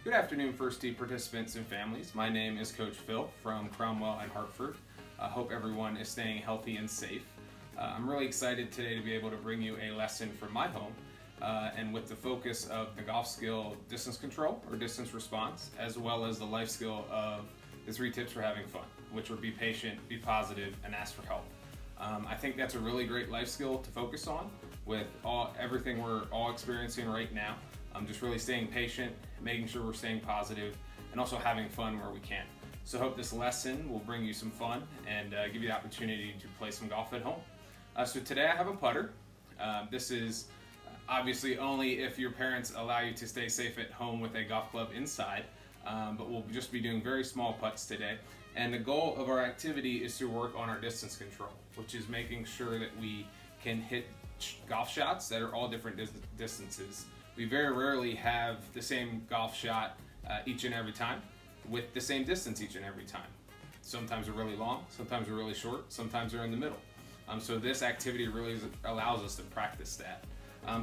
Good afternoon, First Tee participants and families. My name is Coach Phil from Cromwell and Hartford. I hope everyone is staying healthy and safe. I'm really excited today to be able to bring you a lesson from my home and with the focus of the golf skill distance control or distance response, as well as the life skill of the 3 tips for having fun, which are be patient, be positive, and ask for help. I think that's a really great life skill to focus on with everything we're all experiencing right now. Just really staying patient, making sure we're staying positive, and also having fun where we can. So I hope this lesson will bring you some fun and give you the opportunity to play some golf at home. So today I have a putter. This is obviously only if your parents allow you to stay safe at home with a golf club inside, but we'll just be doing very small putts today. And the goal of our activity is to work on our distance control, which is making sure that we can hit golf shots that are all different distances. We very rarely have the same golf shot each and every time with the same distance each and every time. Sometimes they're really long, sometimes they're really short, sometimes they're in the middle. So this activity really allows us to practice that.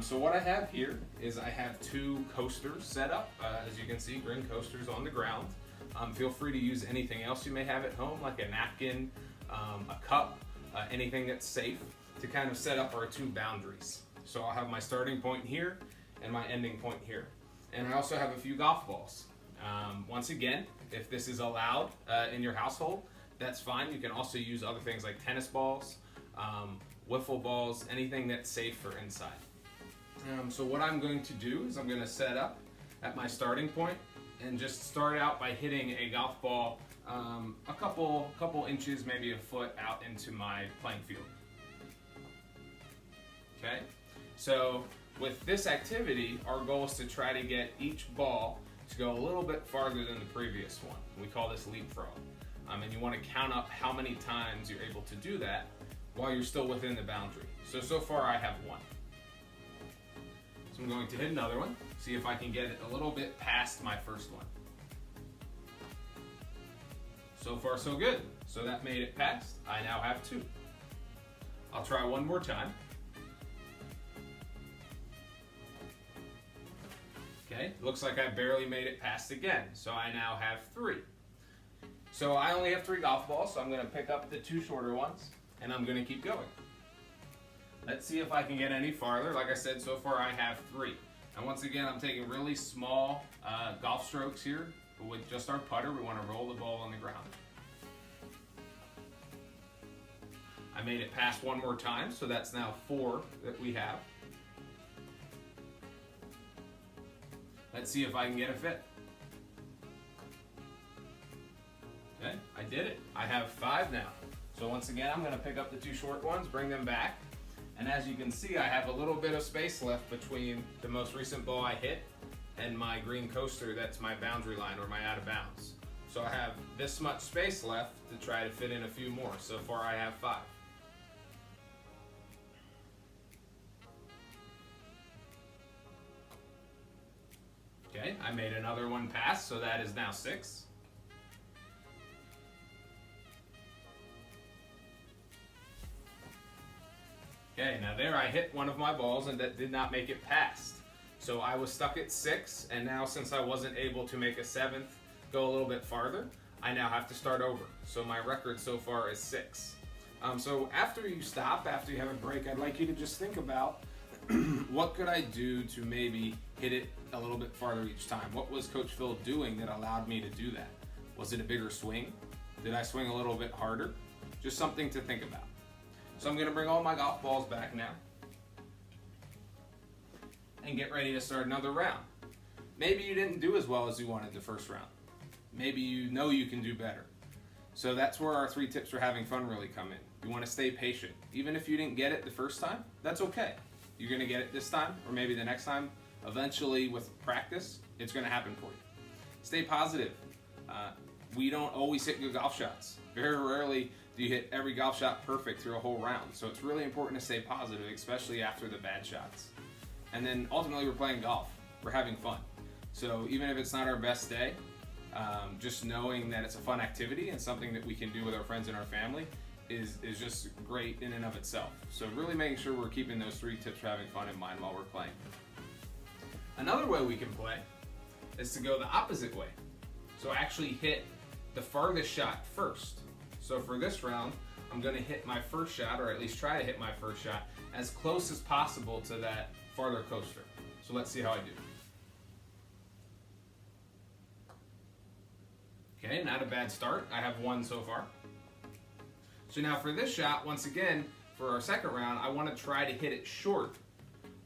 So what I have here is I have 2 coasters set up. As you can see, green coasters on the ground. Feel free to use anything else you may have at home, like a napkin, a cup, anything that's safe, to kind of set up our 2 boundaries. So I'll have my starting point here and my ending point here. And I also have a few golf balls. Once again, if this is allowed in your household, that's fine. You can also use other things like tennis balls, wiffle balls, anything that's safe for inside. So what I'm going to do is I'm going to set up at my starting point and just start out by hitting a golf ball a couple inches, maybe a foot out into my playing field. Okay, so with this activity, our goal is to try to get each ball to go a little bit farther than the previous one. We call this leapfrog. And you want to count up how many times you're able to do that while you're still within the boundary. So far I have 1. So I'm going to hit another one, see if I can get it a little bit past my first one. So far so good. So that made it past. I now have 2. I'll try one more time. Okay, looks like I barely made it past again, so I now have 3. So I only have 3 golf balls, so I'm going to pick up the 2 shorter ones, and I'm going to keep going. Let's see if I can get any farther. Like I said, so far I have 3. And once again, I'm taking really small golf strokes here, but with just our putter, we want to roll the ball on the ground. I made it past 1 more time, so that's now 4 that we have. Let's see if I can get a fit. Okay, I did it. I have 5 now. So once again, I'm going to pick up the 2 short ones, bring them back. And as you can see, I have a little bit of space left between the most recent ball I hit and my green coaster that's my boundary line or my out of bounds. So I have this much space left to try to fit in a few more. So far I have 5. Okay, I made another one pass, so that is now 6. Okay, now there I hit one of my balls and that did not make it past. So I was stuck at 6, and now since I wasn't able to make a 7th go a little bit farther, I now have to start over. So my record so far is 6. So after you stop, after you have a break, I'd like you to just think about what could I do to maybe hit it a little bit farther each time? What was Coach Phil doing that allowed me to do that? Was it a bigger swing? Did I swing a little bit harder? Just something to think about. So I'm going to bring all my golf balls back now and get ready to start another round. Maybe you didn't do as well as you wanted the first round. Maybe you know you can do better. So that's where our 3 tips for having fun really come in. You want to stay patient. Even if you didn't get it the first time, that's okay. You're going to get it this time, or maybe the next time. Eventually, with practice, it's going to happen for you. Stay positive. We don't always hit good golf shots. Very rarely do you hit every golf shot perfect through a whole round. So it's really important to stay positive, especially after the bad shots. And then ultimately, we're playing golf. We're having fun. So even if it's not our best day, just knowing that it's a fun activity and something that we can do with our friends and our family is just great in and of itself. So really making sure we're keeping those 3 tips for having fun in mind while we're playing. Another way we can play is to go the opposite way. So actually hit the farthest shot first. So for this round, I'm going to hit my first shot, or at least try to hit my first shot, as close as possible to that farther coaster. So let's see how I do. Okay, not a bad start. I have one so far. So now for this shot, once again, for our second round, I want to try to hit it short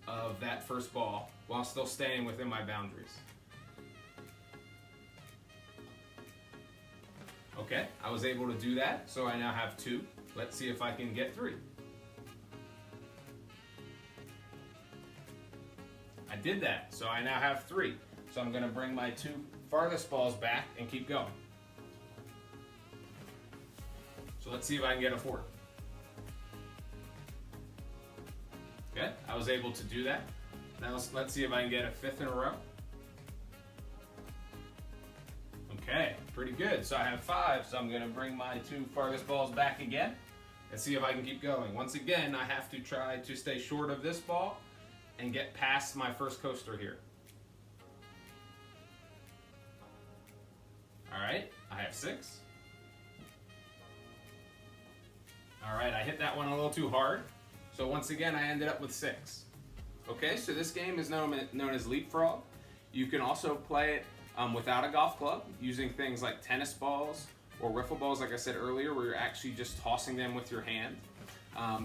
of that first ball while still staying within my boundaries. Okay, I was able to do that, so I now have 2. Let's see if I can get 3. I did that, so I now have 3. So I'm going to bring my 2 farthest balls back and keep going. So let's see if I can get a 4th. Okay, I was able to do that. Now let's see if I can get a 5th in a row. Okay, pretty good. So I have 5, so I'm going to bring my 2 farthest balls back again and see if I can keep going. Once again, I have to try to stay short of this ball and get past my first coaster here. All right, I have 6. All right, I hit that one a little too hard. So once again, I ended up with 6. Okay, so this game is known as Leapfrog. You can also play it without a golf club, using things like tennis balls or wiffle balls, like I said earlier, where you're actually just tossing them with your hand.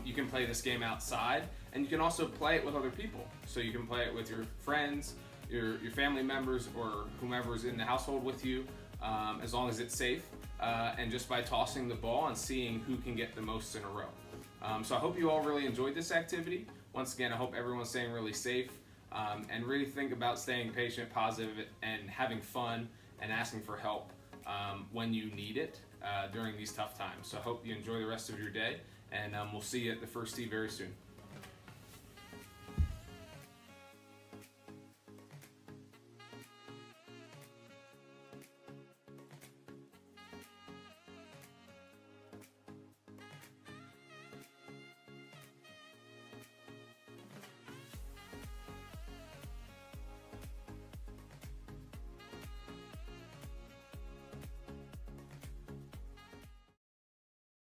You can play this game outside, and you can also play it with other people. So you can play it with your friends, your family members, or whomever's in the household with you, as long as it's safe, and just by tossing the ball and seeing who can get the most in a row. So I hope you all really enjoyed this activity. Once again, I hope everyone's staying really safe, and really think about staying patient, positive, and having fun, and asking for help when you need it during these tough times. So I hope you enjoy the rest of your day, and we'll see you at the first tee very soon.